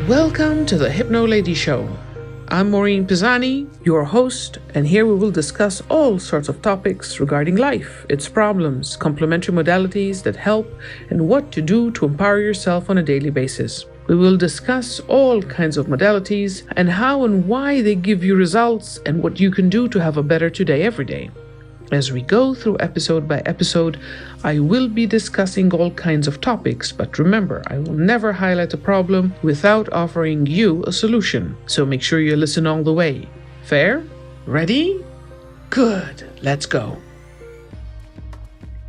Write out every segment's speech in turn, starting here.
Welcome to the Hypnolady Show. I'm Maureen Pisani, your host, and here we will discuss all sorts of topics regarding life, its problems, complementary modalities that help, and what to do to empower yourself on a daily basis. We will discuss all kinds of modalities and how and why they give you results and what you can do to have a better today every day. As we go through episode by episode, I will be discussing all kinds of topics, but remember, I will never highlight a problem without offering you a solution. So make sure you listen all the way. Fair? Ready? Good. Let's go.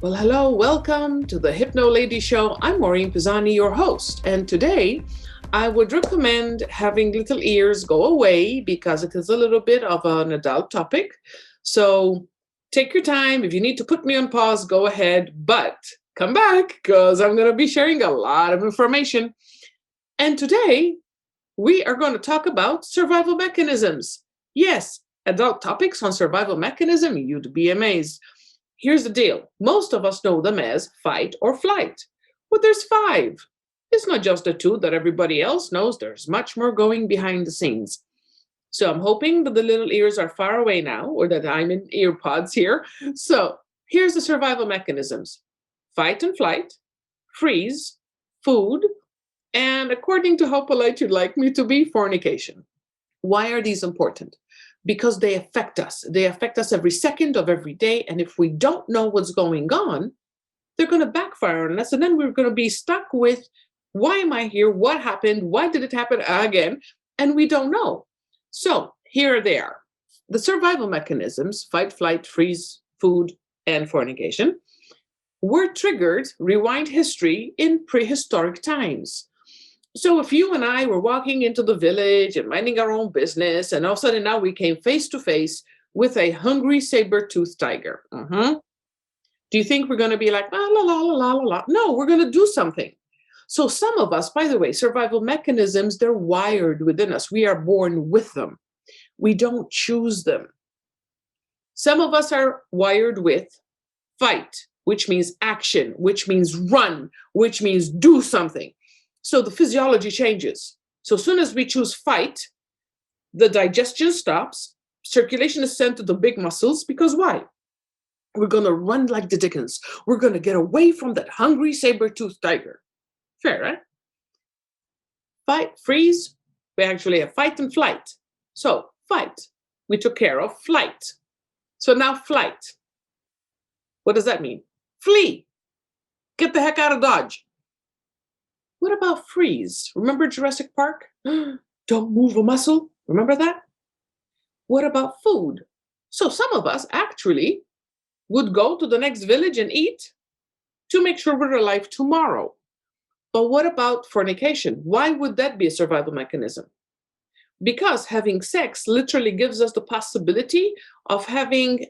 Well, hello, welcome to the Hypnolady Show. I'm Maureen Pisani, your host, and today I would recommend having little ears go away because it is a little bit of an adult topic. So take your time. If you need to put me on pause, go ahead, but come back because I'm going to be sharing a lot of information. And today we are going to talk about survival mechanisms. Yes, adult topics on survival mechanism, you'd be amazed. Here's the deal. Most of us know them as fight or flight, but there's 5. It's not just the 2 that everybody else knows. There's much more going behind the scenes. So I'm hoping that the little ears are far away now, or that I'm in ear pods here. So here's the survival mechanisms: fight and flight, freeze, food, and according to how polite you'd like me to be, fornication. Why are these important? Because they affect us. They affect us every second of every day. And if we don't know what's going on, they're going to backfire on us. And then we're going to be stuck with, why am I here? What happened? Why did it happen again? And we don't know. So here they are. The survival mechanisms, fight, flight, freeze, food, and fornication, were triggered, rewind history, in prehistoric times. So if you and I were walking into the village and minding our own business, and all of a sudden now we came face to face with a hungry saber-toothed tiger. Do you think we're going to be like, la, la, la, la, la, la? No, we're going to do something. So some of us, by the way, survival mechanisms, they're wired within us. We are born with them. We don't choose them. Some of us are wired with fight, which means action, which means run, which means do something. So the physiology changes. So as soon as we choose fight, the digestion stops, circulation is sent to the big muscles, because why? We're going to run like the Dickens. We're going to get away from that hungry saber-toothed tiger. Fair, right? Fight, freeze, we actually have fight and flight. So fight, we took care of. Flight. So now flight. What does that mean? Flee. Get the heck out of Dodge. What about freeze? Remember Jurassic Park? Don't move a muscle. Remember that? What about food? So some of us actually would go to the next village and eat to make sure we're alive tomorrow. But what about fornication? Why would that be a survival mechanism? Because having sex literally gives us the possibility of having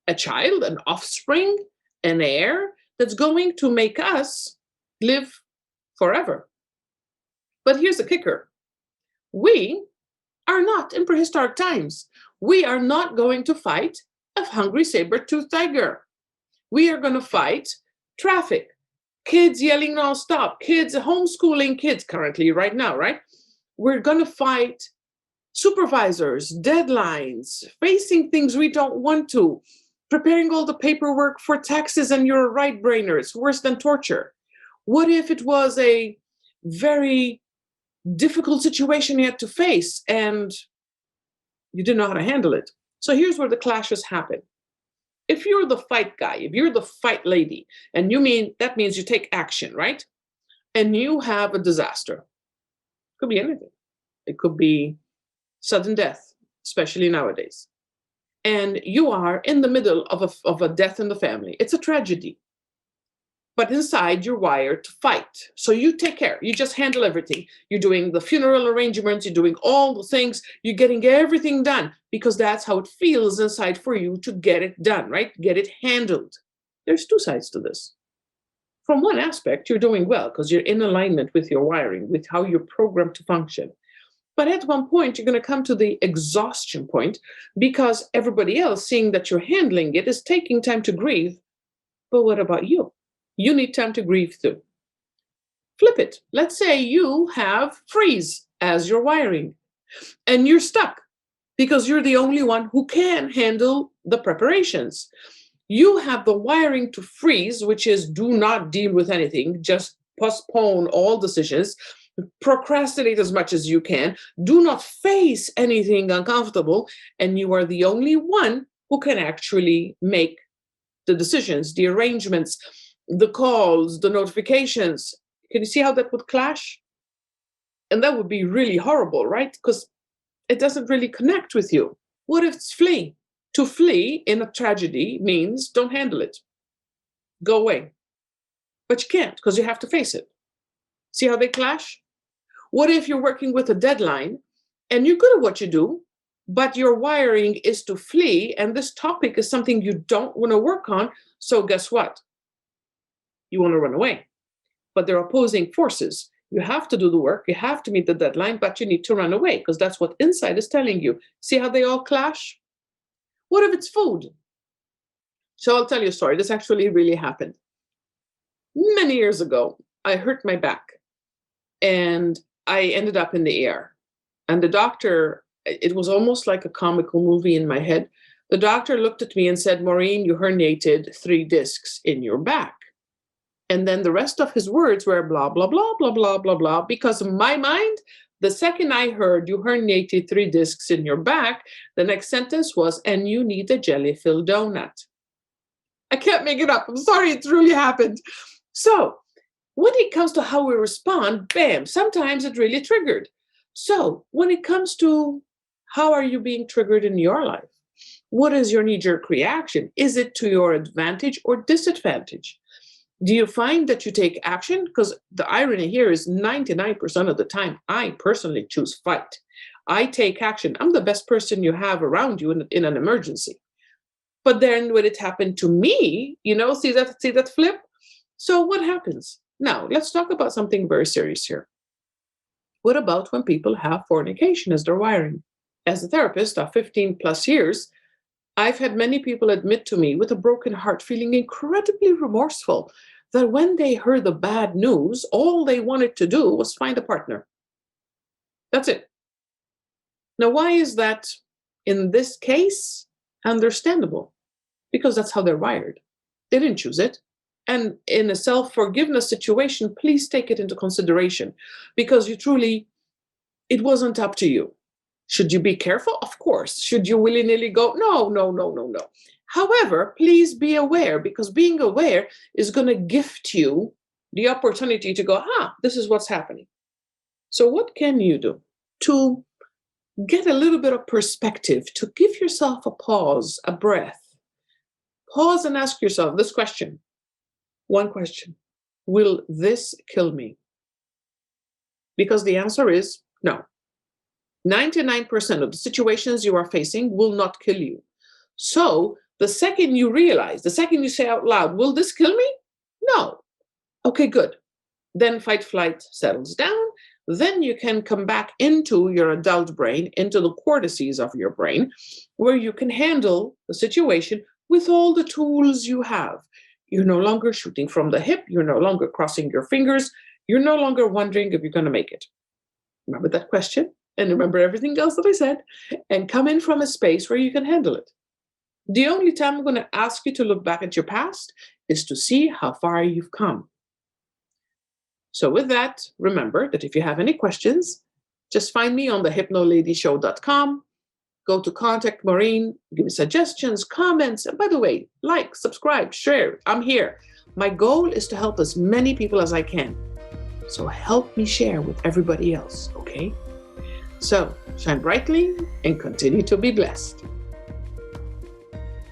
a child, an offspring, an heir that's going to make us live forever. But here's the kicker. We are not in prehistoric times. We are not going to fight a hungry saber-toothed tiger. We are going to fight traffic. Kids yelling nonstop, kids homeschooling kids currently right now, right? We're going to fight supervisors, deadlines, facing things we don't want to, preparing all the paperwork for taxes, and you're a right-brainer. It's worse than torture. What if it was a very difficult situation you had to face and you didn't know how to handle it? So here's where the clashes happen. If you're the fight guy, if you're the fight lady, and that means you take action, right? And you have a disaster. It could be anything. It could be sudden death, especially nowadays. And you are in the middle of a death in the family. It's a tragedy. But inside, you're wired to fight. So you take care. You just handle everything. You're doing the funeral arrangements. You're doing all the things. You're getting everything done because that's how it feels inside for you to get it done, right? Get it handled. There's 2 sides to this. From one aspect, you're doing well because you're in alignment with your wiring, with how you're programmed to function. But at one point, you're going to come to the exhaustion point because everybody else, seeing that you're handling it, is taking time to grieve. But what about you? You need time to grieve too. Flip it. Let's say you have freeze as your wiring and you're stuck because you're the only one who can handle the preparations. You have the wiring to freeze, which is do not deal with anything, just postpone all decisions, procrastinate as much as you can, do not face anything uncomfortable, and you are the only one who can actually make the decisions, the arrangements, the calls, the notifications. Can you see how that would clash? And that would be really horrible, right? Because it doesn't really connect with you. What if it's flee? To flee in a tragedy means don't handle it. Go away. But you can't because you have to face it. See how they clash? What if you're working with a deadline and you're good at what you do, but your wiring is to flee and this topic is something you don't want to work on? So guess what? You want to run away. But they're opposing forces. You have to do the work, you have to meet the deadline, but you need to run away because that's what inside is telling you. See how they all clash? What if it's food? So I'll tell you a story. This actually really happened. Many years ago, I hurt my back and I ended up in the ER. And the doctor, it was almost like a comical movie in my head. The doctor looked at me and said, Maureen, you herniated 3 discs in your back. And then the rest of his words were blah, blah, blah, blah, blah, blah, blah. Because in my mind, the second I heard you herniated 3 discs in your back, the next sentence was, and you need a jelly-filled donut. I can't make it up. I'm sorry, it really happened. So when it comes to how we respond, bam, sometimes it really triggered. So when it comes to how are you being triggered in your life? What is your knee-jerk reaction? Is it to your advantage or disadvantage? Do you find that you take action? Because the irony here is 99% of the time, I personally choose fight. I take action. I'm the best person you have around you in an emergency. But then when it happened to me, see that flip? So what happens? Now, let's talk about something very serious here. What about when people have fornication as their wiring? As a therapist of 15 plus years, I've had many people admit to me with a broken heart, feeling incredibly remorseful, that when they heard the bad news, all they wanted to do was find a partner. That's it. Now, why is that in this case understandable? Because that's how they're wired. They didn't choose it. And in a self-forgiveness situation, please take it into consideration because it wasn't up to you. Should you be careful? Of course. Should you willy-nilly go? No. However, please be aware because being aware is going to gift you the opportunity to go, this is what's happening. So what can you do to get a little bit of perspective, to give yourself a pause, a breath? Pause and ask yourself this question. One question. Will this kill me? Because the answer is no. 99% of the situations you are facing will not kill you. So the second you realize, the second you say out loud, will this kill me? No. Okay, good. Then fight flight settles down. Then you can come back into your adult brain, into the cortices of your brain, where you can handle the situation with all the tools you have. You're no longer shooting from the hip. You're no longer crossing your fingers. You're no longer wondering if you're going to make it. Remember that question and remember everything else that I said and come in from a space where you can handle it. The only time I'm going to ask you to look back at your past is to see how far you've come. So with that, remember that if you have any questions, just find me on the hypnoladyshow.com. Go to contact Maureen, give me suggestions, comments. And by the way, like, subscribe, share. I'm here. My goal is to help as many people as I can. So help me share with everybody else, okay? So shine brightly and continue to be blessed.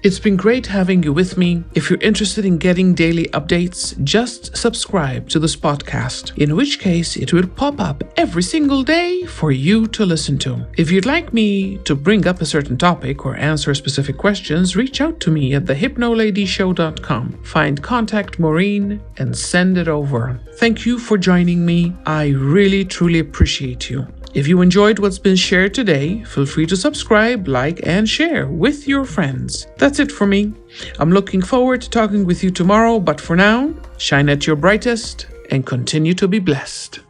It's been great having you with me. If you're interested in getting daily updates, just subscribe to this podcast, in which case it will pop up every single day for you to listen to. If you'd like me to bring up a certain topic or answer specific questions, reach out to me at thehypnoladyshow.com. Find Contact Maureen and send it over. Thank you for joining me. I really, truly appreciate you. If you enjoyed what's been shared today, feel free to subscribe, like, and share with your friends. That's it for me. I'm looking forward to talking with you tomorrow, but for now, shine at your brightest and continue to be blessed.